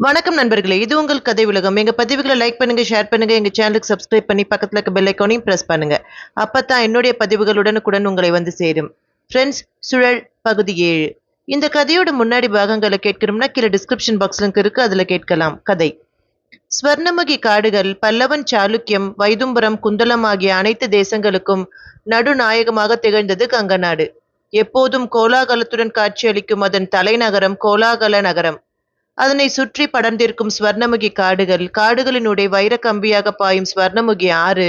வணக்கம் நண்பர்களே, இது உங்கள் கதை உலகம். எங்க பதிவுகளை லைக் பண்ணுங்க, ஷேர் பண்ணுங்க, எங்க சேனலுக்கு சப்ஸ்கிரைப் பண்ணி பக்கத்துல இருக்க பெல் ஐக்கானையும் பிரஸ் பண்ணுங்க. அப்பதான் என்னுடைய பதிவுகள் உடனுக்குடன் உங்களை வந்து சேரும். ஃப்ரெண்ட்ஸ், சுழல் பகுதி 7. இந்த கதையோட முன்னாடி பாகங்களை கேட்கணும்னா கீழே டிஸ்கிரிப்ஷன் பாக்ஸ் லிங்க் இருக்கு, அதுல கேட்கலாம். கதை: ஸ்வர்ணமுகி காடுகள் பல்லவன், சாளுக்கியம், வைதும்பரம், குந்தலம் ஆகிய அனைத்து தேசங்களுக்கும் நடுநாயகமாக திகழ்ந்தது கங்க நாடு. எப்போதும் கோலாகலத்துடன் காட்சியளிக்கும் அதன் தலைநகரம் கோலாகல நகரம். அதனை சுற்றி படர்ந்திருக்கும் ஸ்வர்ணமுகி காடுகள், காடுகளினுடைய வைர கம்பியாக பாயும் ஸ்வர்ணமுகி ஆறு,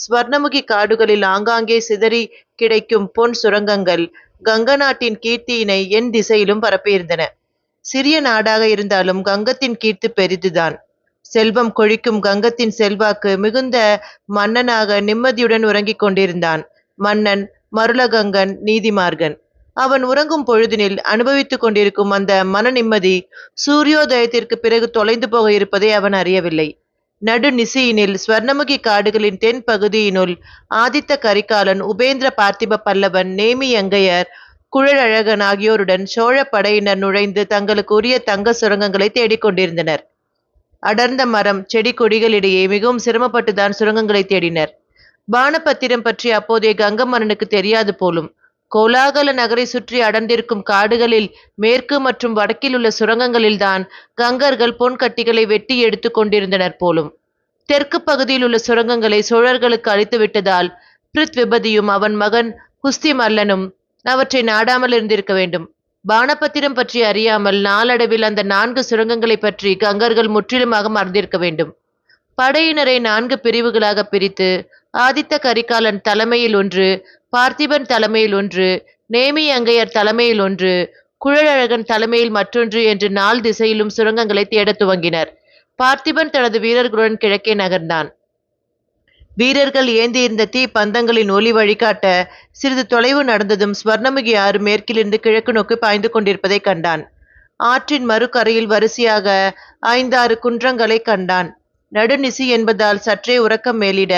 ஸ்வர்ணமுகி காடுகளில் ஆங்காங்கே சிதறி கிடைக்கும் பொன் சுரங்கங்கள் கங்க நாட்டின் கீர்த்தியினை என் திசையிலும் பரப்பியிருந்தன. சிறிய நாடாக இருந்தாலும் கங்கத்தின் கீர்த்தி பெரிதுதான். செல்வம் கொழிக்கும் கங்கத்தின் செல்வாக்கு மிகுந்த மன்னனாக நிம்மதியுடன் உறங்கிக் கொண்டிருந்தான் மன்னன் மருளகங்கன் நீதிமார்கன். அவன் உறங்கும் பொழுதினில் அனுபவித்துக் கொண்டிருக்கும் அந்த மன நிம்மதி சூரியோதயத்திற்கு பிறகு தொலைந்து போக இருப்பதை அவன் அறியவில்லை. நடு நிசியினில் ஸ்வர்ணமுகி காடுகளின் தென் பகுதியினுள் ஆதித்த கரிகாலன், உபேந்திர பார்த்திப பல்லவன், நேமி அங்கையர், குழலழகன் ஆகியோருடன் சோழ படையினர் நுழைந்து தங்களுக்கு உரிய தங்க சுரங்கங்களை தேடிக்கொண்டிருந்தனர். அடர்ந்த மரம் செடி கொடிகளிடையே மிகவும் சிரமப்பட்டுதான் சுரங்கங்களை தேடினர். பானபத்திரம் பற்றி அப்போதைய கங்க மன்னனுக்கு தெரியாது போலும். கோலாகல நகரை சுற்றி அடர்ந்திருக்கும் காடுகளில் மேற்கு மற்றும் வடக்கில் உள்ள சுரங்கங்களில்தான் கங்கர்கள் பொன் கட்டிகளை வெட்டி எடுத்து கொண்டிருந்தனர் போலும். தெற்கு பகுதியில் உள்ள சுரங்கங்களை சோழர்களுக்கு அளித்து விட்டதால் பிருத்விபதியும் அவன் மகன் குஸ்தி மல்லனும் அவற்றை நாடாமல் இருந்திருக்க வேண்டும். பானபத்திரம் பற்றி அறியாமல் நாளடைவில் அந்த 4 சுரங்கங்களை பற்றி கங்கர்கள் முற்றிலுமாக மறந்திருக்க வேண்டும். படையினரை 4 பிரிவுகளாக பிரித்து ஆதித்த கரிகாலன் தலைமையில் ஒன்று, பார்த்திபன் தலைமையில் ஒன்று, நேமி அங்கையர் தலைமையில் ஒன்று, குழலழகன் தலைமையில் மற்றொன்று என்று 4 திசையிலும் சுரங்கங்களை தேடத் துவங்கினர். பார்த்திபன் தனது வீரர்களுடன் கிழக்கே நகர்ந்தான். வீரர்கள் ஏந்தியிருந்த தீ பந்தங்களின் ஒளி வழிகாட்ட சிறிது தொலைவு நடந்ததும் ஸ்வர்ணமுகி ஆறு மேற்கிலிருந்து கிழக்கு நோக்கி பாய்ந்து கொண்டிருப்பதை கண்டான். ஆற்றின் மறுகரையில் வரிசையாக 5-6 குன்றங்களை கண்டான். நடுநிசி என்பதால் சற்றே உறக்கம் மேலிட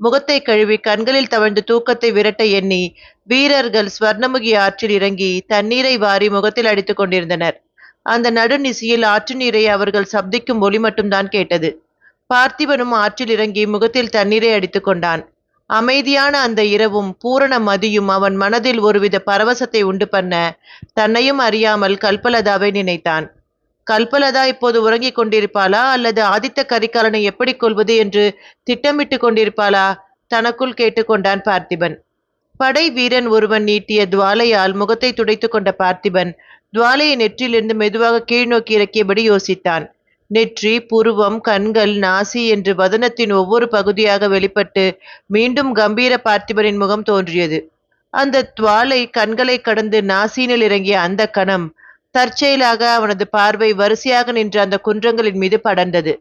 முகத்தை கழுவி கண்களில் தவழ்ந்து தூக்கத்தை விரட்ட எண்ணி வீரர்கள் ஸ்வர்ணமுகி ஆற்றில் இறங்கி தண்ணீரை வாரி முகத்தில் அடித்துக் கொண்டிருந்தனர். அந்த நடுநிசியில் ஆற்று நீரை அவர்கள் சப்திக்கும் ஒலி மட்டும்தான் கேட்டது. பார்த்திபனும் ஆற்றில் இறங்கி முகத்தில் தண்ணீரை அடித்துக் கொண்டான். அமைதியான அந்த இரவும் பூரண மதியும் அவன் மனதில் ஒருவித பரவசத்தை உண்டு பண்ண தன்னையும் அறியாமல் கல்பலதாவை நினைத்தான். கல்பலதா இப்போது உறங்கிக் கொண்டிருப்பாளா, அல்லது ஆதித்த கரிகாலனை எப்படி கொள்வது என்று திட்டமிட்டு கொண்டிருப்பாளா? தனக்குள் கேட்டுக்கொண்டான் பார்த்திபன். படை வீரன் ஒருவன் நீட்டிய துவாலையால் முகத்தை துடைத்துக் கொண்ட பார்த்திபன் துவாலையை நெற்றிலிருந்து மெதுவாக கீழ்நோக்கி இறக்கியபடி யோசித்தான். நெற்றி, புருவம், கண்கள், நாசி என்று வதனத்தின் ஒவ்வொரு பகுதியாக வெளிப்பட்டு மீண்டும் கம்பீர பார்த்திபனின் முகம் தோன்றியது. அந்த துவாலை கண்களை கடந்து நாசியினில் இறங்கிய அந்த கணம் தற்செயலாக அவனது பார்வை வரிசையாக நின்ற அந்த குன்றங்களின் மீது படர்ந்தது.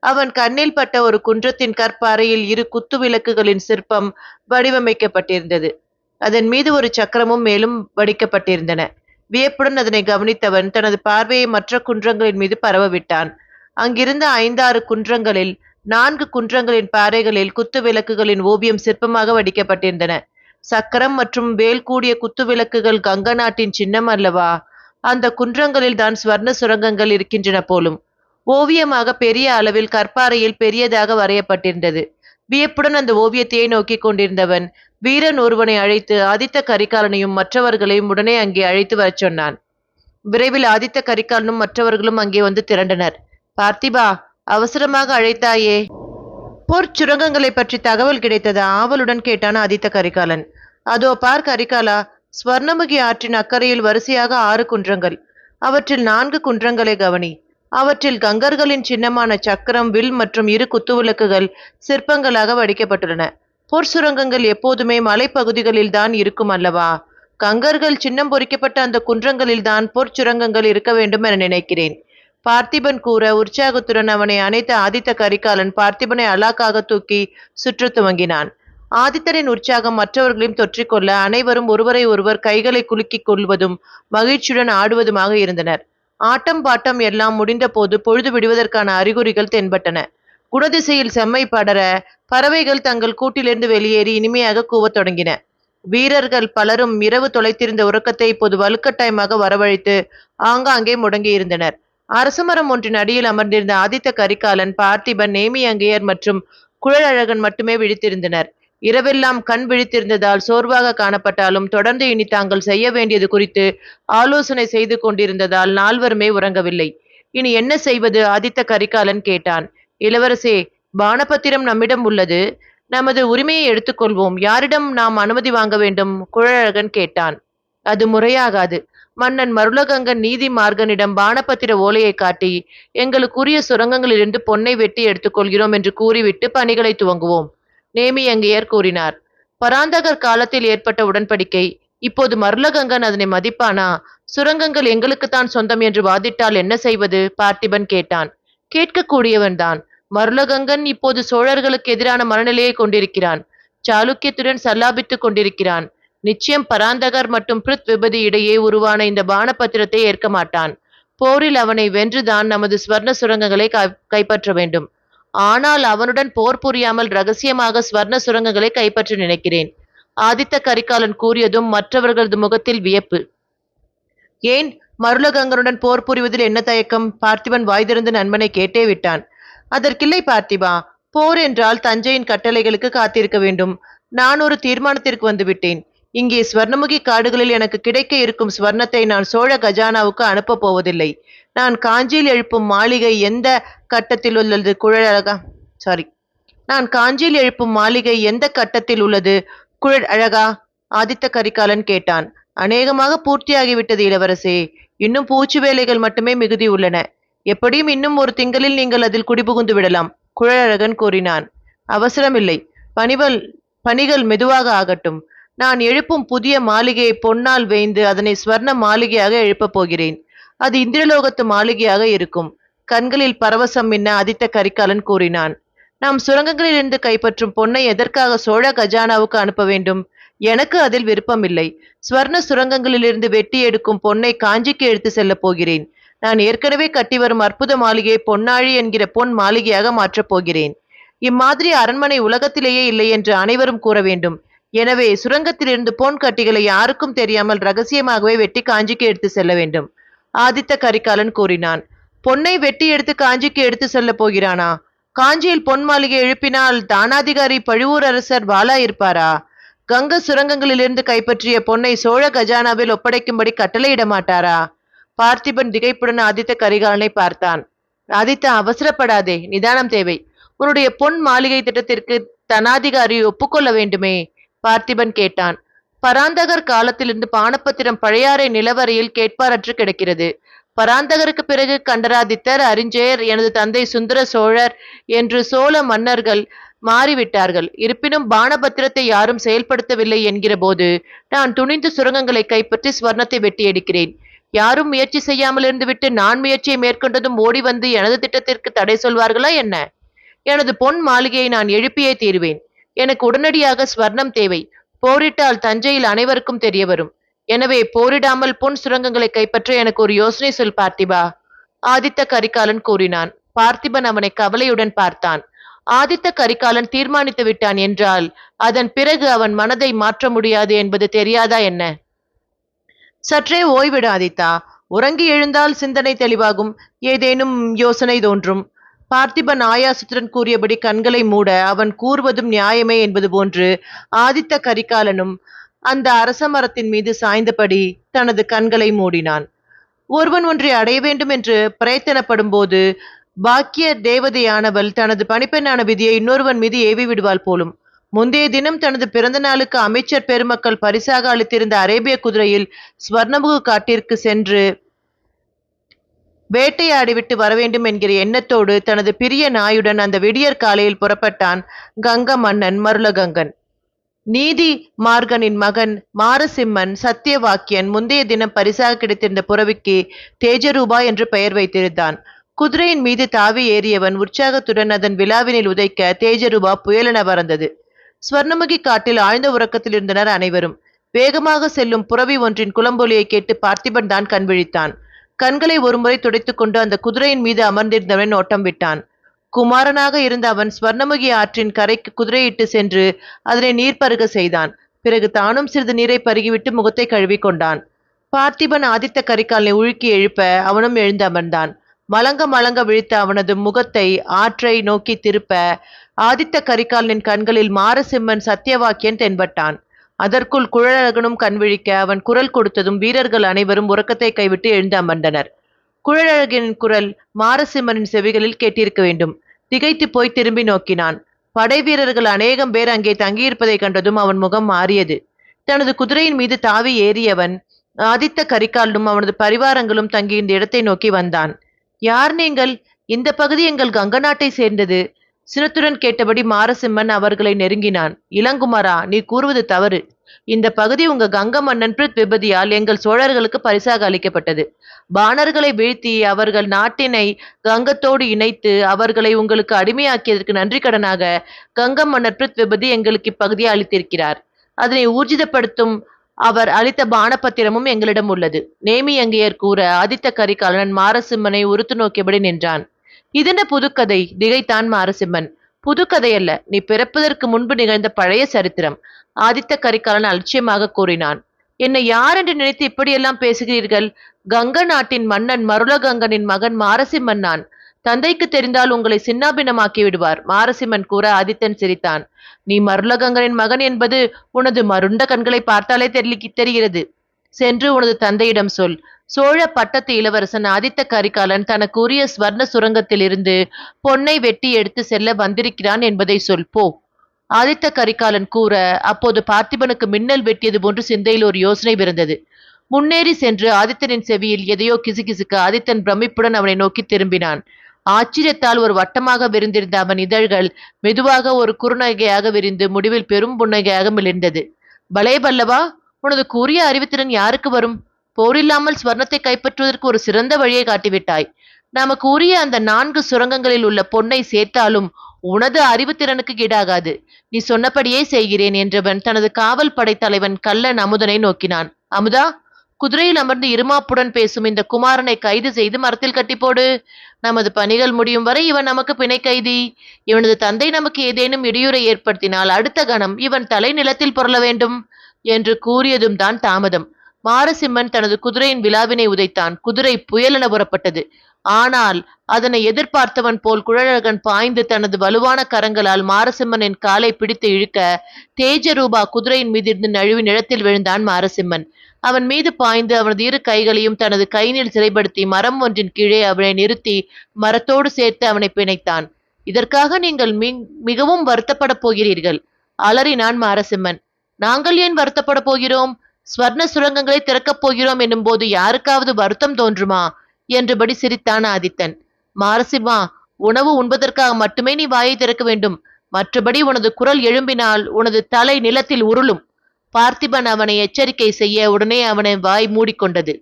அவன் கண்ணில் பட்ட ஒரு குன்றத்தின் கற்பாறையில் 2 குத்து விளக்குகளின் சிற்பம் வடிவமைக்கப்பட்டிருந்தது. அதன் மீது ஒரு சக்கரமும் மேலும் வடிக்கப்பட்டிருந்தன. வியப்புடன் அதனை கவனித்தவன் தனது பார்வையை மற்ற குன்றங்களின் மீது பரவவிட்டான். அங்கிருந்த 5-6 குன்றங்களில் 4 குன்றங்களின் பாறைகளில் குத்து விளக்குகளின் ஓவியம் சிற்பமாக வடிக்கப்பட்டிருந்தன. சக்கரம் மற்றும் வேல் கூடிய குத்து விளக்குகள் கங்க நாட்டின் சின்னம் அல்லவா? அந்த குன்றங்களில் தான் ஸ்வர்ண சுரங்கங்கள் இருக்கின்றன போலும். ஓவியமாக பெரிய அளவில் கற்பாறையில் பெரியதாக வரையப்பட்டிருந்தது. வியப்புடன் அந்த ஓவியத்தையே நோக்கிக் கொண்டிருந்தவன் வீரன் ஒருவனை அழைத்து ஆதித்த கரிகாலனையும் மற்றவர்களையும் உடனே அங்கே அழைத்து வரச் சொன்னான். விரைவில் ஆதித்த கரிகாலனும் மற்றவர்களும் அங்கே வந்து திரண்டனர். பார்த்திபா, அவசரமாக அழைத்தாயே? பொற்சுரங்கங்களை பற்றி தகவல் கிடைத்ததா? ஆவலுடன் கேட்டான் ஆதித்த கரிகாலன். அதோ பார் கரிகாலா, ஸ்வர்ணமுகி ஆற்றின் அக்கறையில் வரிசையாக 6 குன்றங்கள். அவற்றில் 4 குன்றங்களை கவனி. அவற்றில் கங்கர்களின் சின்னமான சக்கரம், வில் மற்றும் 2 குத்துவிளக்குகள் சிற்பங்களாக வடிக்கப்பட்டுள்ளன. பொற்சுரங்கங்கள் எப்போதுமே மலைப்பகுதிகளில் தான் இருக்கும் அல்லவா? கங்கர்கள் சின்னம் பொறிக்கப்பட்ட அந்த குன்றங்களில் தான் பொற்சுரங்கங்கள் இருக்க வேண்டும் என நினைக்கிறேன். பார்த்திபன் கூற உற்சாகத்துடன் அவனை அணைத்த ஆதித்த கரிகாலன் பார்த்திபனை அலாக்காக தூக்கி சுற்ற துவங்கினான். ஆதித்தரின் உற்சாகம் மற்றவர்களையும் தொற்றிக்கொள்ள அனைவரும் ஒருவரை ஒருவர் கைகளை குலுக்கிக் கொள்வதும் மகிழ்ச்சியுடன் ஆடுவதுமாக இருந்தனர். ஆட்டம் பாட்டம் எல்லாம் முடிந்த போது பொழுது விடுவதற்கான அறிகுறிகள் தென்பட்டன. குணதிசையில் செம்மை படர பறவைகள் தங்கள் கூட்டிலிருந்து வெளியேறி இனிமையாக கூவத் தொடங்கின. வீரர்கள் பலரும் இரவு தொலைத்திருந்த உறக்கத்தை இப்போது வலுக்கட்டாயமாக வரவழைத்து ஆங்காங்கே முடங்கியிருந்தனர். அரசமரம் ஒன்றின் அடியில் அமர்ந்திருந்த ஆதித்த கரிகாலன், பார்த்திபன், நேமியங்கையர் மற்றும் குழலழகன் மட்டுமே விழித்திருந்தனர். இரவெல்லாம் கண் விழித்திருந்ததால் சோர்வாக காணப்பட்டாலும் தொடர்ந்து இனி தாங்கள் செய்ய வேண்டியது குறித்து ஆலோசனை செய்து கொண்டிருந்ததால் நால்வருமே உறங்கவில்லை. இனி என்ன செய்வது? ஆதித்த கரிகாலன் கேட்டான். இளவரசே, பானபத்திரம் நம்மிடம் உள்ளது. நமது உரிமையை எடுத்துக்கொள்வோம். யாரிடம் நாம் அனுமதி வாங்க வேண்டும்? குழலழகன் கேட்டான். அது முறையாகாது. மன்னன் மருளகங்கன் நீதி மார்கனிடம் பானபத்திர ஓலையை காட்டி எங்களுக்குரிய சுரங்கங்களிலிருந்து பொன்னை வெட்டி எடுத்துக்கொள்கிறோம் என்று கூறிவிட்டு பணிகளை துவங்குவோம். நேமியங்கையர் கூறினார். பராந்தகர் காலத்தில் ஏற்பட்ட உடன்படிக்கை. இப்போது மருளகங்கன் அதனை மதிப்பானா? சுரங்கங்கள் எங்களுக்குத்தான் சொந்தம் என்று வாதிட்டால் என்ன செய்வது? பார்த்திபன் கேட்டான். கேட்கக்கூடியவன்தான். மருளகங்கன் இப்போது சோழர்களுக்கு எதிரான மனநிலையை கொண்டிருக்கிறான். சாளுக்கியத்துடன் சல்லாபித்துக் கொண்டிருக்கிறான். நிச்சயம் பராந்தகர் மற்றும் பிருத் விபதி இடையே உருவான இந்த பானபத்திரத்தை ஏற்க மாட்டான். போரில் அவனை வென்றுதான் நமது ஸ்வர்ண சுரங்கங்களை கைப்பற்ற வேண்டும். ஆனால் அவனுடன் போர் புரியாமல் ரகசியமாக ஸ்வர்ண சுரங்கங்களை கைப்பற்ற நினைக்கிறேன். ஆதித்த கரிகாலன் கூறியதும் மற்றவர்களது முகத்தில் வியப்பு. ஏன் மருளகங்கனுடன் போர் புரிவதில் என்ன தயக்கம்? பார்த்திபன் வாய் திறந்து நண்பனை கேட்டே விட்டான். அதற்கில்லை பார்த்திபா. போர் என்றால் தஞ்சையின் கட்டளைகளுக்கு காத்திருக்க வேண்டும். நான் ஒரு தீர்மானத்திற்கு வந்துவிட்டேன். இங்கே ஸ்வர்ணமுகி காடுகளில் எனக்கு கிடைக்க இருக்கும் ஸ்வர்ணத்தை நான் சோழ கஜானாவுக்கு அனுப்பப் போவதில்லை. நான் காஞ்சியில் எழுப்பும் மாளிகை எந்த கட்டத்தில் உள்ளது? குழலழகா சாரி நான் காஞ்சியில் எழுப்பும் மாளிகை எந்த கட்டத்தில் உள்ளது? குழல் அழகா? ஆதித்த கரிகாலன் கேட்டான். அநேகமாக பூர்த்தியாகிவிட்டது இளவரசே. இன்னும் பூச்சு வேலைகள் மட்டுமே மிகுதி உள்ளன. எப்படியும் இன்னும் ஒரு திங்களில் நீங்கள் அதில் குடிபுகுந்து விடலாம். குழலழகன் கூறினான். அவசரமில்லை. பணிகள் மெதுவாக ஆகட்டும். நான் எழுப்பும் புதிய மாளிகையை பொன்னால் வேய்ந்து அதனை ஸ்வர்ண மாளிகையாக எழுப்பப் போகிறேன். அது இந்திரலோகத்து மாளிகையாக இருக்கும். கண்களில் பரவசம் மின்ன ஆதித்த கரிகாலன் கூறினான். நாம் சுரங்கங்களிலிருந்து கைப்பற்றும் பொன்னை எதற்காக சோழ கஜானாவுக்கு அனுப்ப வேண்டும்? எனக்கு அதில் விருப்பமில்லை. ஸ்வர்ண சுரங்கங்களிலிருந்து வெட்டி எடுக்கும் பொன்னை காஞ்சிக்கு எடுத்து செல்லப் போகிறேன். நான் ஏற்கனவே கட்டி வரும் அற்புத மாளிகையை பொன்னாழி என்கிற பொன் மாளிகையாக மாற்றப் போகிறேன். இம்மாதிரி அரண்மனை உலகத்திலேயே இல்லை என்று அனைவரும் கூற வேண்டும். எனவே சுரங்கத்திலிருந்து பொன் கட்டிகளை யாருக்கும் தெரியாமல் ரகசியமாகவே வெட்டி காஞ்சிக்கு எடுத்து செல்ல வேண்டும். ஆதித்த கரிகாலன் கூறினான். பொன்னை வெட்டி எடுத்து காஞ்சிக்கு எடுத்து செல்ல போகிறானா? காஞ்சியில் பொன் மாளிகை எழுப்பினால் தானாதிகாரி பழுவூர் அரசர் வாளா இருப்பாரா? கங்க சுரங்கங்களிலிருந்து கைப்பற்றிய பொன்னை சோழ கஜானாவில் ஒப்படைக்கும்படி கட்டளையிட மாட்டாரா? பார்த்திபன் திகைப்புடன் ஆதித்த கரிகாலனை பார்த்தான். ஆதித்தா, அவசரப்படாதே. நிதானம் தேவை. உன்னுடைய பொன் மாளிகை திட்டத்திற்கு தனாதிகாரி ஒப்புக்கொள்ள வேண்டுமே? பார்த்திபன் கேட்டான். பராந்தகர் காலத்திலிருந்து பானப்பத்திரம் பழையாறை நிலவரையில் கேட்பாரற்று கிடக்கிறது. பராந்தகருக்கு பிறகு கண்டராதித்தர், அரிஞ்சயர், எனது தந்தை சுந்தர சோழர் என்று சோழ மன்னர்கள் மாறிவிட்டார்கள். இருப்பினும் பானபத்திரத்தை யாரும் செயல்படுத்தவில்லை என்கிற போது நான் துணிந்து சுரங்கங்களை கைப்பற்றி ஸ்வர்ணத்தை வெட்டி எடுக்கிறேன். யாரும் முயற்சி செய்யாமல் இருந்துவிட்டு நான் முயற்சியை மேற்கொண்டதும் ஓடி வந்து எனது திட்டத்திற்கு தடை சொல்வார்களா என்ன? எனது பொன் மாளிகையை நான் எழுப்பியே தீருவேன். எனக்கு உடனடியாக ஸ்வர்ணம் தேவை. போரிட்டால் தஞ்சையில் அனைவருக்கும் தெரிய வரும். எனவே போரிடாமல் பொன் சுரங்கங்களை கைப்பற்ற எனக்கு ஒரு யோசனை சொல் பார்த்திபா. ஆதித்த கரிகாலன் கூறினான். பார்த்திபன் அவனை கவலையுடன் பார்த்தான். ஆதித்த கரிகாலன் தீர்மானித்து விட்டான் என்றால் அதன் பிறகு அவன் மனதை மாற்ற முடியாது என்பது தெரியாதா என்ன? சற்றே ஓய்விடு ஆதித்தா. உறங்கி எழுந்தால் சிந்தனை தெளிவாகும். ஏதேனும் யோசனை தோன்றும். பார்த்திபன் ஆயாசத்துடன் கூறியபடி கண்களை மூட அவன் கூறுவதும் நியாயமே என்பது போன்று ஆதித்த கரிகாலனும் அந்த அரச மரத்தின் மீது சாய்ந்தபடி தனது கண்களை மூடினான். ஒருவன் ஒன்றை அடைய வேண்டும் என்று பிரயத்தனப்படும் போது பாக்கிய தேவதையானவள் தனது பணிப்பெண்ணான விதியை இன்னொருவன் மீது ஏவி விடுவாள் போலும். முந்தைய தினம் தனது பிறந்த நாளுக்கு அமைச்சர் பெருமக்கள் பரிசாக அளித்திருந்த அரேபிய குதிரையில் ஸ்வர்ணமுகு காட்டிற்கு சென்று வேட்டையாடிவிட்டு வரவேண்டும் என்கிற எண்ணத்தோடு தனது பிரிய நாயுடன் அந்த விடியற் காலையில் புறப்பட்டான் கங்க மன்னன் மருளகங்கன். நீதி மார்கனின் மகன் மாரசிம்மன் சத்தியவாக்கியன் முந்தைய தினம் பரிசாக கிடைத்திருந்த புறவிக்கு தேஜரூபா என்று பெயர் வைத்திருந்தான். குதிரையின் மீது தாவி ஏறியவன் உற்சாகத்துடன் அதன் விழாவினில் உதைக்க தேஜரூபா புயலென பறந்தது. ஸ்வர்ணமுகி காட்டில் ஆழ்ந்த உறக்கத்தில் இருந்தனர் அனைவரும். வேகமாக செல்லும் புறவி ஒன்றின் குளம்பொலியை கேட்டு பார்த்திபன் தான் கண் விழித்தான். கண்களை ஒருமுறை துடைத்துக் கொண்டு அந்த குதிரையின் மீது அமர்ந்திருந்தவன் ஓட்டம் விட்டான். குமாரனாக இருந்த அவன் ஸ்வர்ணமுகி ஆற்றின் கரைக்கு குதிரையிட்டு சென்று அதனை நீர் பருக செய்தான். பிறகு தானும் சிறிது நீரை பருகிவிட்டு முகத்தை கழுவி கொண்டான். பார்த்திபன் ஆதித்த கரிகாலனை உழுக்கி எழுப்ப அவனும் எழுந்து அமர்ந்தான். மலங்க மலங்க விழித்த அவனது முகத்தை ஆற்றை நோக்கி திருப்ப ஆதித்த கரிகாலனின் கண்களில் மாரசிம்மன் சத்தியவாக்கியன் தென்பட்டான். அதற்குள் குழலழகனும் கண்விழிக்க அவன் குரல் கொடுத்ததும் வீரர்கள் அனைவரும் உறக்கத்தை கைவிட்டு எழுந்து அமர்ந்தனர். குழலழகனின் குரல் மாரசிம்மனின் செவிகளில் கேட்டிருக்க வேண்டும். திகைத்து போய் திரும்பி நோக்கினான். படை வீரர்கள் அநேகம் பேர் அங்கே தங்கியிருப்பதை கண்டதும் அவன் முகம் மாறியது. தனது குதிரையின் மீது தாவி ஏறியவன் ஆதித்த கரிகாலனும் அவனது பரிவாரங்களும் தங்கியிருந்த இடத்தை நோக்கி வந்தான். யார் நீங்கள்? இந்த பகுதி எங்கள் கங்க நாட்டை சேர்ந்தது. சினத்துடன் கேட்டபடி மாரசிம்மன் அவர்களை நெருங்கினான். இளங்குமரா, நீ கூறுவது தவறு. இந்த பகுதி உங்க கங்க மன்னன் பிருத்விபதியால் எங்கள் சோழர்களுக்கு பரிசாக அளிக்கப்பட்டது. பாணர்களை வீழ்த்தி அவர்கள் நாட்டினை கங்கத்தோடு இணைத்து அவர்களை உங்களுக்கு அடிமையாக்கியதற்கு நன்றி கடனாக கங்க மன்னர் பிருத்விபதி எங்களுக்கு இப்பகுதியை அளித்திருக்கிறார். அதனை ஊர்ஜிதப்படுத்தும் அவர் அளித்த பானபத்திரமும் எங்களிடம் உள்ளது. நேமி அங்கையர் கூற ஆதித்த கரிகாலன் மாரசிம்மனை உறுத்து நோக்கியபடி நின்றான். இதென்ன புதுக்கதை? திகைத்தான் மாரசிம்மன். புதுக்கதையல்ல, நீ பிறப்பதற்கு முன்பு நிகழ்ந்த பழைய சரித்திரம். ஆதித்த கரிகாலன் அலட்சியமாக கூறினான். என்னை யார் என்று நினைத்து இப்படியெல்லாம் பேசுகிறீர்கள்? கங்க நாட்டின் மன்னன் மருளகங்கனின் மகன் மாரசிம்மன் நான். தந்தைக்கு தெரிந்தால் உங்களை சின்னாபின்னமாக்கி விடுவார். மாரசிம்மன் கூற ஆதித்தன் சிரித்தான். நீ மருளகங்கனின் மகன் என்பது உனது மருண்ட கண்களை பார்த்தாலே தெரிகிறது. சென்று உனது தந்தையிடம் சொல். சோழ பட்டத்து இளவரசன் ஆதித்த கரிகாலன் தனக்கு உரிய ஸ்வர்ண சுரங்கத்திலிருந்து பொன்னை வெட்டி எடுத்து செல்ல வந்திருக்கிறான் என்பதை சொல் போ. ஆதித்த கரிகாலன் கூற அப்போது பார்த்திபனுக்கு மின்னல் வெட்டியது போன்று சிந்தையில் ஒரு யோசனை பிறந்தது. முன்னேறி சென்று ஆதித்தனின் செவியில் எதையோ கிசுகிசுக்க ஆதித்தன் பிரமிப்புடன் அவனை நோக்கி திரும்பினான். ஆச்சரியத்தால் ஒரு வட்டமாக விரிந்திருந்த அவன் இதழ்கள் மெதுவாக ஒரு குறுநகையாக விரிந்து முடிவில் பெரும் புன்னகையாக மிளிர்ந்தது. பலே பல்லவா, உனது கூறிய அறிவுத்திறன் யாருக்கு வரும்? போரில்லாமல் ஸ்வர்ணத்தை கைப்பற்றுவதற்கு ஒரு சிறந்த வழியை காட்டிவிட்டாய். நமக்கு உரிய அந்த 4 சுரங்கங்களில் உள்ள பொன்னை சேர்த்தாலும் உனது அறிவுத்திறனுக்கு ஈடாகாது. நீ சொன்னபடியே செய்கிறேன் என்றவன் தனது காவல் படை தலைவன் கள்ளன் அமுதனை நோக்கினான். அமுதா, குதிரையில் அமர்ந்து இருமாப்புடன் பேசும் இந்த குமாரனை கைது செய்து மரத்தில் கட்டி போடு. நமது பணிகள் முடியும் வரை இவன் நமக்கு பிணை கைதி. இவனது தந்தை நமக்கு ஏதேனும் இடையூறை ஏற்படுத்தினால் அடுத்த கணம் இவன் தலை நிலத்தில் புரள வேண்டும் என்று கூறியதும் தான் தாமதம். மாரசிம்மன் தனது குதிரையின் விழாவினை உதைத்தான். குதிரை புயலென புறப்பட்டது. ஆனால் அதனை எதிர்பார்த்தவன் போல் குழலழகன் பாய்ந்து தனது வலுவான கரங்களால் மாரசிம்மனின் காலை பிடித்து இழுக்க தேஜரூபா குதிரையின் மீதிருந்து நழுவி நிலத்தில் விழுந்தான் மாரசிம்மன். அவன் மீது பாய்ந்து அவனது 2 கைகளையும் தனது கையில் சிறைப்படுத்தி மரம் ஒன்றின் கீழே அவனை நிறுத்தி மரத்தோடு சேர்த்து அவனை பிணைத்தான். இதற்காக நீங்கள் மிகவும் வருத்தப்பட போகிறீர்கள், அலறினான் மாரசிம்மன். நாங்கள் ஏன் வருத்தப்பட போகிறோம்? ஸ்வர்ண சுரங்கங்களை திறக்கப் போகிறோம் என்னும் போது யாருக்காவது வருத்தம் தோன்றுமா என்றபடி சிரித்தான் ஆதித்தன். மாரசிம்மா, உணவு உண்பதற்காக மட்டுமே நீ வாயை திறக்க வேண்டும். மற்றபடி உனது குரல் எழும்பினால் உனது தலை நிலத்தில் உருளும். பார்த்திபன் அவனை எச்சரிக்கை செய்ய உடனே அவனை வாய் மூடிக்கொண்டது.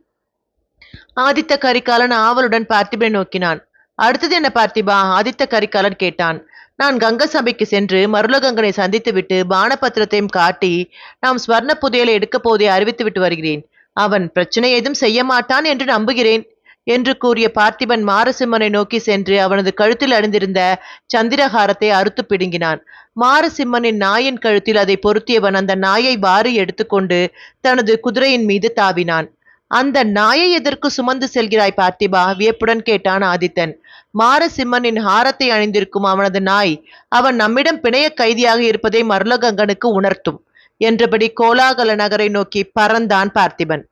ஆதித்த கரிகாலன் ஆவலுடன் பார்த்திபனை நோக்கினான். அடுத்தது என்ன பார்த்திபா? ஆதித்த கரிகாலன் கேட்டான். நான் கங்க சபைக்கு சென்று மருளகங்கனை சந்தித்துவிட்டு பானபத்திரத்தையும் காட்டி நாம் ஸ்வர்ண புதையலை எடுக்கப் போதை அறிவித்துவிட்டு வருகிறேன். அவன் பிரச்சனை ஏதும் செய்ய மாட்டான் என்று நம்புகிறேன் என்று கூறிய பார்த்திபன் மாரசிம்மனை நோக்கி சென்று அவனது கழுத்தில் அணிந்திருந்த சந்திரஹாரத்தை அறுத்து பிடுங்கினான். மாரசிம்மனின் நாயின் கழுத்தில் அதை பொருத்தியவன் அந்த நாயை வாரி எடுத்துக்கொண்டு தனது குதிரையின் மீது தாவினான். அந்த நாயை எதற்கு சுமந்து செல்கிறாய் பார்த்திபா? வியப்புடன் கேட்டான் ஆதித்தன். மாரசிம்மனின் ஹாரத்தை அணிந்திருக்கும் அவனது நாய் அவன் நம்மிடம் பிணைய கைதியாக இருப்பதை மருளகங்கனுக்கு உணர்த்தும் என்றபடி கோலாகல நகரை நோக்கி பறந்தான் பார்த்திபன்.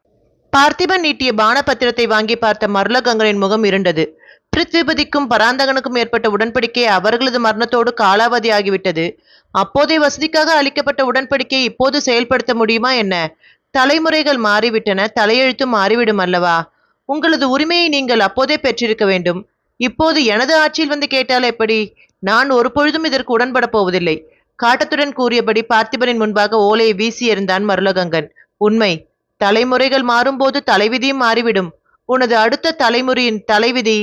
பார்த்திபன் நீட்டிய பானபத்திரத்தை வாங்கி பார்த்த மருளகங்கனின் முகம் இருண்டது. பிருத்விபதிக்கும் பராந்தகனுக்கும் ஏற்பட்ட உடன்படிக்கை அவர்களது மரணத்தோடு காலாவதி ஆகிவிட்டது. அப்போதைய வசதிக்காக அளிக்கப்பட்ட உடன்படிக்கையை இப்போது செயல்படுத்த முடியுமா என்ன? தலைமுறைகள் மாறிவிட்டன, தலையெழுத்து மாறிவிடும் அல்லவா? உங்களது உரிமையை நீங்கள் அப்போதே பெற்றிருக்க வேண்டும். இப்போது எனது ஆட்சியில் வந்து கேட்டால் எப்படி? நான் ஒரு பொழுதும் இதற்கு உடன்பட போவதில்லை. காட்டத்துடன் கூறியபடி பார்த்திபனின் முன்பாக ஓலையை வீசி எறிந்தான் மருளகங்கன். உண்மை, தலைமுறைகள் மாறும்போது தலைவிதியும் மாறிவிடும். உனது அடுத்த தலைமுறையின் தலைவிதி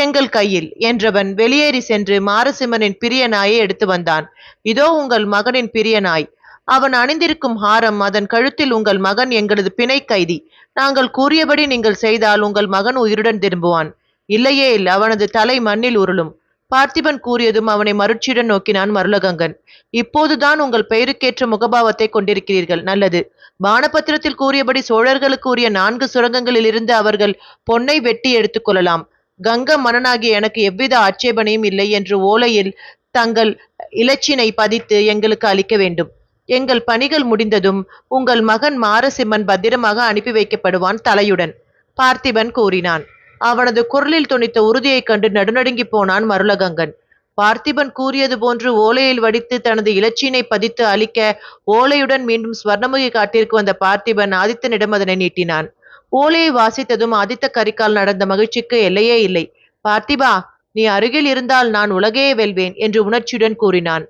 எங்கள் கையில் என்றவன் வெளியேறி சென்று மாரசிம்மனின் பிரிய நாயை எடுத்து வந்தான். இதோ உங்கள் மகனின் பிரிய நாய். அவன் அணிந்திருக்கும் ஹாரம், அதன் கழுத்தில் உங்கள் மகன் எங்களது பிணை கைதி. நாங்கள் கூறியபடி நீங்கள் செய்தால் உங்கள் மகன் உயிருடன் திரும்புவான். இல்லையேல் அவனது தலை மண்ணில் உருளும். பார்த்திபன் கூறியதும் அவனை மருட்சியுடன் நோக்கினான் மருளகங்கன். இப்போதுதான் உங்கள் பெயருக்கேற்ற முகபாவத்தை கொண்டிருக்கிறீர்கள். நல்லது. பானபத்திரத்தில் கூறியபடி சோழர்களுக்கு உரிய 4 சுரங்கங்களில் இருந்து அவர்கள் பொன்னை வெட்டி எடுத்துக் கொள்ளலாம். கங்க மன்னனாகிய எனக்கு எவ்வித ஆட்சேபனையும் இல்லை என்று ஓலையில் தங்கள் இலச்சினை பதித்து எங்களுக்கு அளிக்க வேண்டும். எங்கள் பணிகள் முடிந்ததும் உங்கள் மகன் மாரசிம்மன் பத்திரமாக அனுப்பி வைக்கப்படுவான் தலையுடன், பார்த்திபன் கூறினான். அவனது குரலில் துணித்த உறுதியைக் கண்டு நடுநடுங்கி போனான் மருளகங்கன். பார்த்திபன் கூறியது போன்று ஓலையில் வடித்து தனது இலச்சினை பதித்து அளிக்க ஓலையுடன் மீண்டும் ஸ்வர்ணமுகி காட்டிற்கு வந்த பார்த்திபன் ஆதித்தனிடம் அதனை நீட்டினான். ஓலையை வாசித்ததும் ஆதித்த கரிகால் நடந்த மகிழ்ச்சிக்கு எல்லையே இல்லை. பார்த்திபா, நீ அருகில் இருந்தால் நான் உலகையே வெல்வேன் என்று உணர்ச்சியுடன் கூறினான்.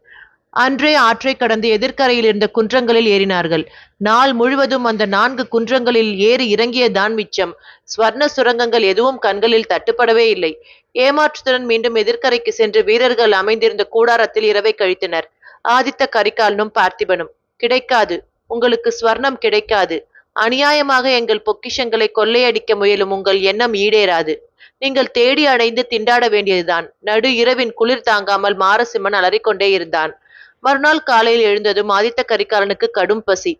அன்றே ஆற்றை கடந்து எதிர்க்கரையில் இருந்த குன்றங்களில் ஏறினார்கள். நாள் முழுவதும் அந்த 4 குன்றங்களில் ஏறி இறங்கியதான் மிச்சம். ஸ்வர்ண சுரங்கங்கள் எதுவும் கண்களில் தட்டுப்படவே இல்லை. ஏமாற்றத்துடன் மீண்டும் எதிர்க்கரைக்கு சென்று வீரர்கள் அமைந்திருந்த கூடாரத்தில் இரவை கழித்தனர். ஆதித்த கரிகாலனும் பார்த்திபனும். கிடைக்காது, உங்களுக்கு ஸ்வர்ணம் கிடைக்காது. அநியாயமாக எங்கள் பொக்கிஷங்களை கொள்ளையடிக்க முயலும் உங்கள் எண்ணம் ஈடேறாது. நீங்கள் தேடி அடைந்து திண்டாட வேண்டியதுதான். நடு இரவின் குளிர் தாங்காமல் மாரசிம்மன் அலறிக்கொண்டே இருந்தான். மறுநாள் காலையில் எழுந்ததும் ஆதித்த கரிகாலனுக்கு கடும் பசி.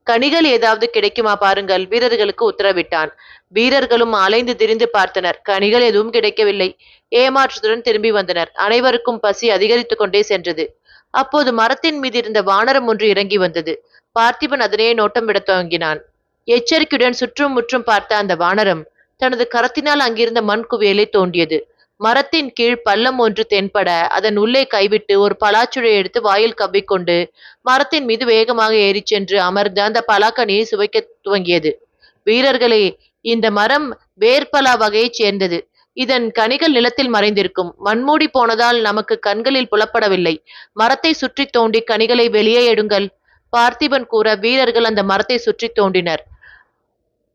கனிகள் ஏதாவது கிடைக்குமா பாருங்கள், வீரர்களுக்கு உத்தரவிட்டான். வீரர்களும் அலைந்து திரிந்து பார்த்தனர். கனிகள் எதுவும் கிடைக்கவில்லை. ஏமாற்றத்துடன் திரும்பி வந்தனர். அனைவருக்கும் பசி அதிகரித்துக் கொண்டே சென்றது. அப்போது மரத்தின் மீது இருந்த வானரம் ஒன்று இறங்கி வந்தது. பார்த்திபன் அதனையே நோட்டம் விடத் துவங்கினான். எச்சரிக்கையுடன் சுற்றும் முற்றும் பார்த்த அந்த வானரம் தனது கரத்தினால் அங்கிருந்த மண் குவியலை தோண்டியது. மரத்தின் கீழ் பள்ளம் ஒன்று தென்பட அதன் உள்ளே கைவிட்டு ஒரு பலாச்சுழை எடுத்து வாயில் கவ்விக்கொண்டு மரத்தின் மீது வேகமாக ஏறிச் சென்று அமர்ந்து அந்த பலாக்கனியை சுவைக்க துவங்கியது. வீரர்களே, இந்த மரம் வேர்பலா வகையைச் சேர்ந்தது. இதன் கனிகள் நிலத்தில் மறைந்திருக்கும். மண்மூடி போனதால் நமக்கு கண்களில் புலப்படவில்லை. மரத்தை சுற்றி தோண்டி கனிகளை வெளியே எடுங்கள். பார்த்திபன் கூற வீரர்கள் அந்த மரத்தை சுற்றி தோண்டினர்.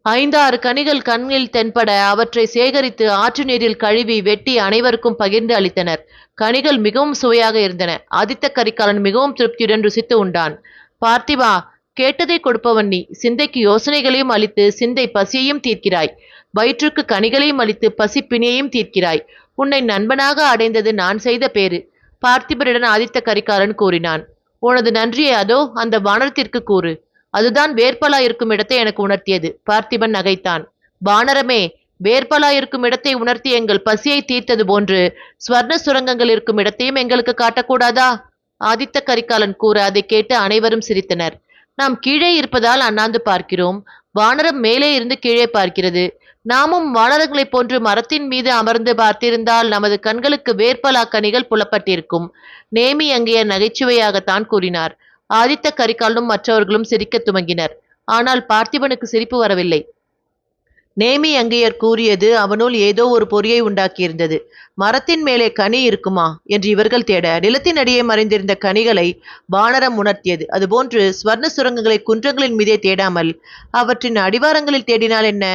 5-6 கனிகள் கண்ணில் தென்பட அவற்றை சேகரித்து ஆற்று நீரில் கழுவி வெட்டி அனைவருக்கும் பகிர்ந்து அளித்தனர். கனிகள் மிகவும் சுவையாக இருந்தன. ஆதித்த கரிகாலன் மிகவும் திருப்தியுடன் ருசித்து உண்டான். பார்த்திபா, கேட்டதை கொடுப்பவன் நீ. சிந்தைக்கு யோசனைகளையும் அளித்து சிந்தை பசியையும் தீர்க்கிறாய். வயிற்றுக்கு கனிகளையும் அளித்து பசி பிணியையும் தீர்க்கிறாய். உன்னை நண்பனாக அடைந்தது நான் செய்த பேறு. பார்த்திபனிடம் ஆதித்த கரிகாலன் கூறினான். உனது நன்றியை அதோ அந்த வானரத்திற்கு கூறு. அதுதான் வேர்பலா இருக்கும் இடத்தை எனக்கு உணர்த்தியது. பார்த்திபன் நகைத்தான். வானரமே, வேர்பலா இருக்கும் இடத்தை உணர்த்தி எங்கள் பசியை தீர்த்தது போன்று ஸ்வர்ண சுரங்கங்கள் இருக்கும் இடத்தையும் எங்களுக்கு காட்டக்கூடாதா? ஆதித்த கரிகாலன் கூற அதை கேட்டு அனைவரும் சிரித்தனர். நாம் கீழே இருப்பதால் அண்ணாந்து பார்க்கிறோம். வானரம் மேலே இருந்து கீழே பார்க்கிறது. நாமும் வானரங்களைப் போன்று மரத்தின் மீது அமர்ந்து பார்த்திருந்தால் நமது கண்களுக்கு வேர்பலா கனிகள் புலப்பட்டிருக்கும். நேமி அங்கே நகைச்சுவையாகத்தான் கூறினார். ஆதித்த கரிகாலனும் மற்றவர்களும் சிரிக்க துவங்கினர். ஆனால் பார்த்திபனுக்கு சிரிப்பு வரவில்லை. நேமி அங்கையர் கூறியது அவனுள் ஏதோ ஒரு பொறியை உண்டாக்கியிருந்தது. மரத்தின் மேலே கனி இருக்குமா என்று இவர்கள் தேட நிலத்தின் அடியே மறைந்திருந்த கனிகளை வானரம் உணர்த்தியது. அதுபோன்று ஸ்வர்ண சுரங்கங்களை குன்றங்களின் மீதே தேடாமல் அவற்றின் அடிவாரங்களில் தேடினால் என்ன?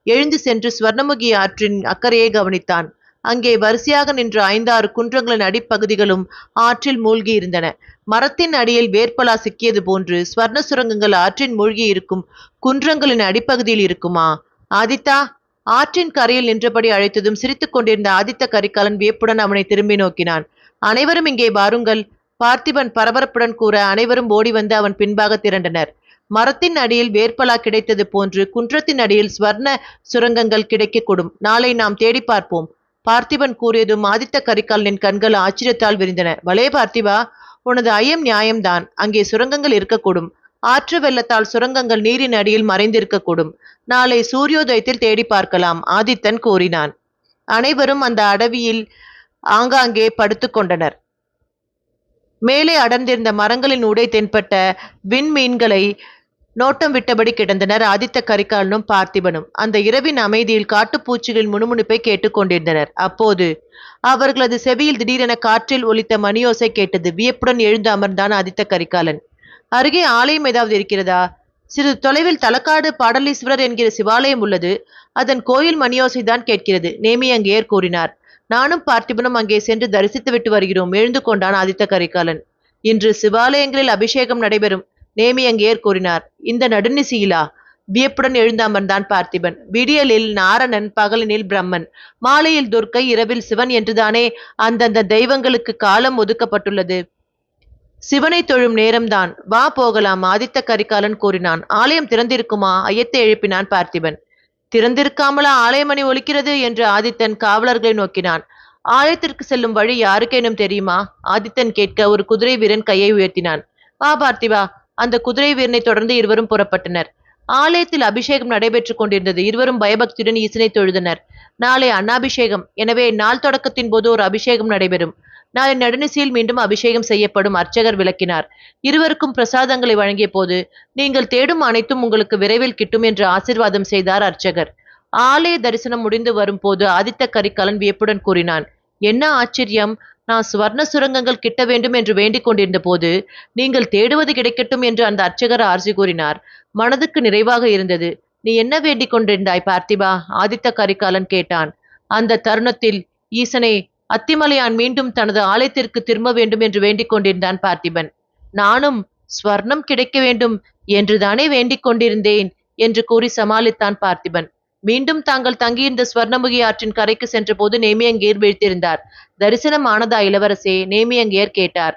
எழுந்து சென்று ஸ்வர்ணமுகி ஆற்றின் அக்கறையை கவனித்தான். அங்கே வரிசையாக நின்ற 5-6 குன்றங்களின் அடிப்பகுதிகளும் ஆற்றில் மூழ்கி இருந்தன. மரத்தின் அடியில் வேர்பலா சிக்கியது போன்று ஸ்வர்ண சுரங்கங்கள் ஆற்றின் மூழ்கி இருக்கும் குன்றங்களின் அடிப்பகுதியில் இருக்குமா? ஆதித்தா! ஆற்றின் கரையில் நின்றபடி அழைத்ததும் சிரித்துக் கொண்டிருந்த ஆதித்த கரிகாலன் வியப்புடன் அவனை திரும்பி நோக்கினான். அனைவரும் இங்கே வாருங்கள். பார்த்திபன் பரபரப்புடன் கூற அனைவரும் ஓடி வந்து அவன் பின்பாக திரண்டனர். மரத்தின் அடியில் வேர்பலா கிடைத்தது போன்று குன்றத்தின் அடியில் ஸ்வர்ண சுரங்கங்கள் கிடைக்கக்கூடும். நாளை நாம் தேடி பார்ப்போம். பார்த்திபன் கூறியதும் ஆதித்த கரிகாலனின் கண்கள் ஆச்சரியத்தால் விரிந்தன. வலே பார்த்திபா, உனது ஐயம் நியாயம்தான். அங்கே சுரங்கங்கள் இருக்கக்கூடும். ஆற்று வெள்ளத்தால் சுரங்கங்கள் நீரின் அடியில் மறைந்திருக்கக்கூடும். நாளை சூரியோதயத்தில் தேடி பார்க்கலாம், ஆதித்தன் கூறினான். அனைவரும் அந்த அடவியில் ஆங்காங்கே படுத்து கொண்டனர். மேலே அடர்ந்திருந்த மரங்களின் ஊடே தென்பட்ட விண்மீன்களை நோட்டம் விட்டபடி கிடந்தனர் ஆதித்த கரிகாலனும் பார்த்திபனும். அந்த இரவின் அமைதியில் காட்டுப்பூச்சிகளின் முணுமுணுப்பை கேட்டுக்கொண்டிருந்தனர். அப்போது அவர்களது செவியில் திடீரென காற்றில் ஒலித்த மணியோசை கேட்டது. வியப்புடன் எழுந்து அமர்ந்தான் ஆதித்த கரிகாலன். அருகே ஆலயம் ஏதாவது இருக்கிறதா? சிறிது தொலைவில் தலக்காடு பாடலீஸ்வரர் என்கிற சிவாலயம் உள்ளது. அதன் கோயில் மணியோசைதான் கேட்கிறது, நேமி அங்கேயர் கூறினார். நானும் பார்த்திபனும் அங்கே சென்று தரிசித்து விட்டு வருகிறோம். எழுந்து கொண்டான் ஆதித்த கரிகாலன். இன்று சிவாலயங்களில் அபிஷேகம் நடைபெறும், நேமி அங்கேயர் கூறினார். இந்த நடுநிசியிலா? வியப்புடன் எழுந்து அமர்ந்தான் பார்த்திபன். விடியலில் நாரணன், பகலினில் பிரம்மன், மாலையில் துர்க்கை, இரவில் சிவன் என்றுதானே அந்தந்த தெய்வங்களுக்கு காலம் ஒதுக்கப்பட்டுள்ளது. சிவனை தொழும் நேரம்தான். வா போகலாம், ஆதித்த கரிகாலன் கூறினான். ஆலயம் திறந்திருக்குமா? ஐயத்தை எழுப்பினான் பார்த்திபன். திறந்திருக்காமலா ஆலயமணி ஒலிக்கிறது என்று ஆதித்தன் காவலர்களை நோக்கினான். ஆலயத்திற்கு செல்லும் வழி யாருக்கேனும் தெரியுமா? ஆதித்தன் கேட்க ஒரு குதிரை வீரன் கையை உயர்த்தினான். வா பார்த்திபா. அந்த குதிரை வீரனை தொடர்ந்து இருவரும் புறப்பட்டனர். ஆலயத்தில் அபிஷேகம் நடைபெற்றுக் கொண்டிருந்தது. இருவரும் பயபக்தியுடன் ஈசனை தொழுதனர். நாளை அன்னாபிஷேகம். எனவே நாள் தொடக்கத்தின் போது ஒரு அபிஷேகம் நடைபெறும். நாளை நடுநிசையில் மீண்டும் அபிஷேகம் செய்யப்படும். அர்ச்சகர் விளக்கினார். இருவருக்கும் பிரசாதங்களை வழங்கிய போது, நீங்கள் தேடும் அனைத்தும் உங்களுக்கு விரைவில் கிட்டும் என்று ஆசீர்வாதம் செய்தார் அர்ச்சகர். ஆலய தரிசனம் முடிந்து வரும் போது ஆதித்த கரிகாலன் வியப்புடன் கூறினான். என்ன ஆச்சரியம்! நான் சுவர்ண சுரங்கங்கள் கிட்ட வேண்டும் என்று வேண்டிக் கொண்டிருந்த போது நீங்கள் தேடுவது கிடைக்கட்டும் என்று அந்த அர்ச்சகர் ஆர்சி கூறினார். மனதுக்கு நிறைவாக இருந்தது. நீ என்ன வேண்டிக் கொண்டிருந்தாய் பார்த்திபா? ஆதித்த கரிகாலன் கேட்டான். அந்த தருணத்தில் ஈசனே, அத்திமலையான் மீண்டும் தனது ஆலயத்திற்கு திரும்ப வேண்டும் என்று வேண்டிக் கொண்டிருந்தான் பார்த்திபன். நானும் ஸ்வர்ணம் கிடைக்க வேண்டும் என்றுதானே வேண்டிக் கொண்டிருந்தேன் என்று கூறி சமாளித்தான் பார்த்திபன். மீண்டும் தாங்கள் தங்கியிருந்த ஸ்வர்ணமுகி ஆற்றின் கரைக்கு சென்றபோது நேமியங்கேர் வீழ்த்திருந்தார். தரிசனம் ஆனதா இளவரசே? நேமியங்கேர் கேட்டார்.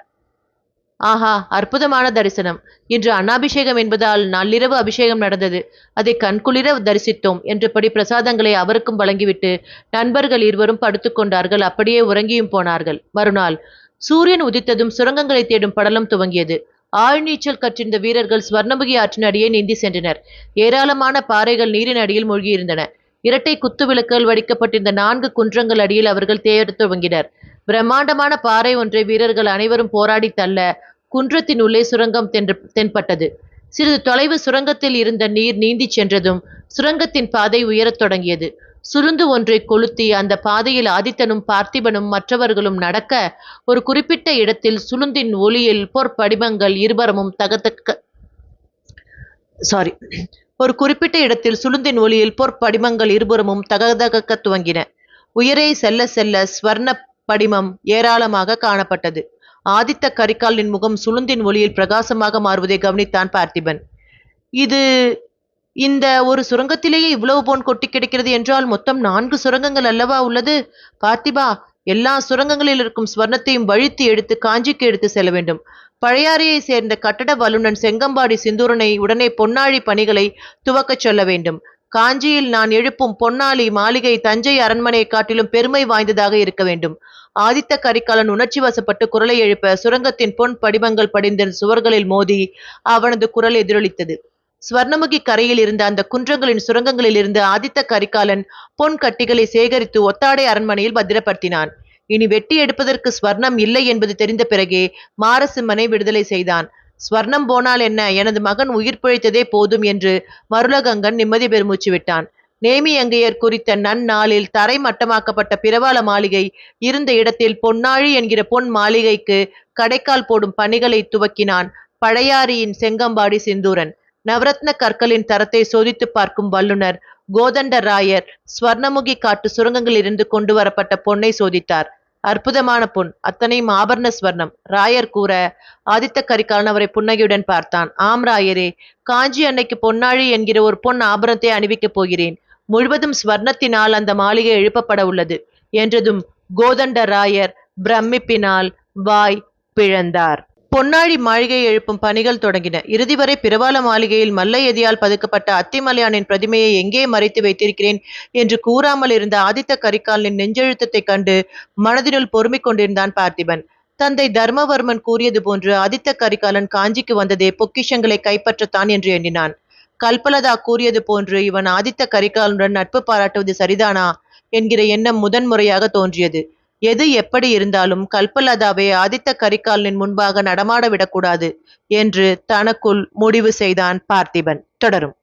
ஆஹா, அற்புதமான தரிசனம். இன்று அன்னாபிஷேகம் என்பதால் நள்ளிரவு அபிஷேகம் நடந்தது. அதை கண்குளிர தரிசித்தோம் என்றபடி பிரசாதங்களை அவருக்கும் வழங்கிவிட்டு நண்பர்கள் இருவரும் படுத்துக்கொண்டார்கள். அப்படியே உறங்கியும் போனார்கள். மறுநாள் சூரியன் உதித்ததும் சுரங்கங்களை தேடும் படலம் துவங்கியது. ஆழ்நீச்சல் கற்றிருந்த வீரர்கள் ஸ்வர்ணமுகி ஆற்றின் அடியே நீந்தி சென்றனர். ஏராளமான பாறைகள் நீரின் அடியில் மூழ்கியிருந்தன. இரட்டை குத்து விளக்குகள் வடிக்கப்பட்டிருந்த 4 குன்றங்கள் அடியில் அவர்கள் தேடத் துவங்கினர். பிரம்மாண்டமான பாறை ஒன்றை வீரர்கள் அனைவரும் போராடி தள்ள குன்றத்தின் உள்ளே சுரங்கம் தென்பட்டது. சிறிது தொலைவு சுரங்கத்தில் இருந்த நீர் நீந்திச் சென்றதும் சுரங்கத்தின் பாதை உயரத் தொடங்கியது. சுருந்து ஒன்றை கொளுத்தி அந்த பாதையில் ஆதித்தனும் பார்த்திபனும் மற்றவர்களும் நடக்க ஒரு குறிப்பிட்ட இடத்தில் சுளுந்தின் ஒளியில் பொற்படிமங்கள் இருபுறமும் தகதக துவங்கின. உயரே செல்ல செல்ல ஸ்வர்ண படிமம் ஏராளமாக காணப்பட்டது. ஆதித்த கரிகாலனின் முகம் சுளுந்தின் ஒளியில் பிரகாசமாக மாறுவதை கவனித்தான் பார்த்திபன். இந்த ஒரு சுரங்கத்திலேயே இவ்வளவு பொன் கொட்டி கிடக்கிறது என்றால் மொத்தம் 4 சுரங்கங்கள் அல்லவா உள்ளது? பார்த்திபா, எல்லா சுரங்கங்களில் இருக்கும் ஸ்வர்ணத்தையும் வழித்து எடுத்து காஞ்சிக்கு எடுத்து செல்ல வேண்டும். பழையாறையை சேர்ந்த கட்டட வல்லுநன் செங்கம்பாடி சிந்தூரனை உடனே பொன்னாழி பணிகளை துவக்கச் சொல்ல வேண்டும். காஞ்சியில் நான் எழுப்பும் பொன்னாளி மாளிகை தஞ்சை அரண்மனையை காட்டிலும் பெருமை வாய்ந்ததாக இருக்க வேண்டும். ஆதித்த கரிகாலன் உணர்ச்சி வசப்பட்டு குரலை எழுப்ப சுரங்கத்தின் பொன் படிமங்கள் படிந்த சுவர்களில் மோதி அவனது குரல் எதிரொலித்தது. ஸ்வர்ணமுகி கரையில் இருந்த அந்த குன்றங்களின் சுரங்கங்களில் இருந்து ஆதித்த கரிகாலன் பொன் கட்டிகளை சேகரித்து ஒத்தாடை அரண்மனையில் பத்திரப்படுத்தினான். இனி வெட்டி எடுப்பதற்கு ஸ்வர்ணம் இல்லை என்பது தெரிந்த பிறகே மாரசிம்மனை விடுதலை செய்தான். ஸ்வர்ணம் போனால் என்ன, எனது மகன் உயிர் பிழைத்ததே போதும் என்று மருளகங்கன் நிம்மதி பெருமூச்சு விட்டான். நேமியங்கையர் குறித்த நன்னாளில் தரை மட்டமாக்கப்பட்ட பிரவாள மாளிகை இருந்த இடத்தில் பொன்னாழி என்கிற பொன் மாளிகைக்கு கடைக்கால் போடும் பணிகளை துவக்கினான் பழையாறியின் செங்கம்பாடி சிந்தூரன். நவரத்ன கற்களின் தரத்தை சோதித்து பார்க்கும் வல்லுநர் கோதண்டராயர் ஸ்வர்ணமுகி காட்டு சுரங்கங்களில் இருந்து கொண்டு வரப்பட்ட பொன்னை சோதித்தார். அற்புதமான பொன், அத்தனையும் ஆபரண ஸ்வர்ணம். ராயர் கூற ஆதித்த கரிகாலன் அவரை புன்னகையுடன் பார்த்தான். ஆம் ராயரே, காஞ்சி அன்னைக்கு பொன்னாழி என்கிற ஒரு பொன் ஆபரணத்தை அணிவிக்கப் போகிறேன். முழுவதும் ஸ்வர்ணத்தினால் அந்த மாளிகை எழுப்பப்பட உள்ளது என்றதும் கோதண்டராயர் பிரமிப்பினால் வாய் பிழந்தார். பொன்னாழி மாளிகையை எழுப்பும் பணிகள் தொடங்கின. இறுதி வரை பிரவாள மாளிகையில் மல்ல எதியால் பதுக்கப்பட்ட அத்திமலையானின் பிரதிமையை எங்கே மறைத்து வைத்திருக்கிறேன் என்று கூறாமல் இருந்த ஆதித்த கரிகாலனின் நெஞ்செழுத்தத்தைக் கண்டு மனதினுள் பொறுமிக் கொண்டிருந்தான் பார்த்திபன். தந்தை தர்மவர்மன் கூறியது போன்று ஆதித்த கரிகாலன் காஞ்சிக்கு வந்ததே பொக்கிஷங்களை கைப்பற்றத்தான் என்று எண்ணினான். கல்பலதா கூறியது போன்று இவன் ஆதித்த கரிகாலனுடன் நட்பு பாராட்டுவது சரிதானா என்கிற எண்ணம் முதன்முறையாக தோன்றியது. எது எப்படி இருந்தாலும் கல்பலதாவை ஆதித்த கரிகாலனின் முன்பாக நடமாட விடக்கூடாது என்று தனக்குள் முடிவு செய்தான் பார்த்திபன். தொடரும்.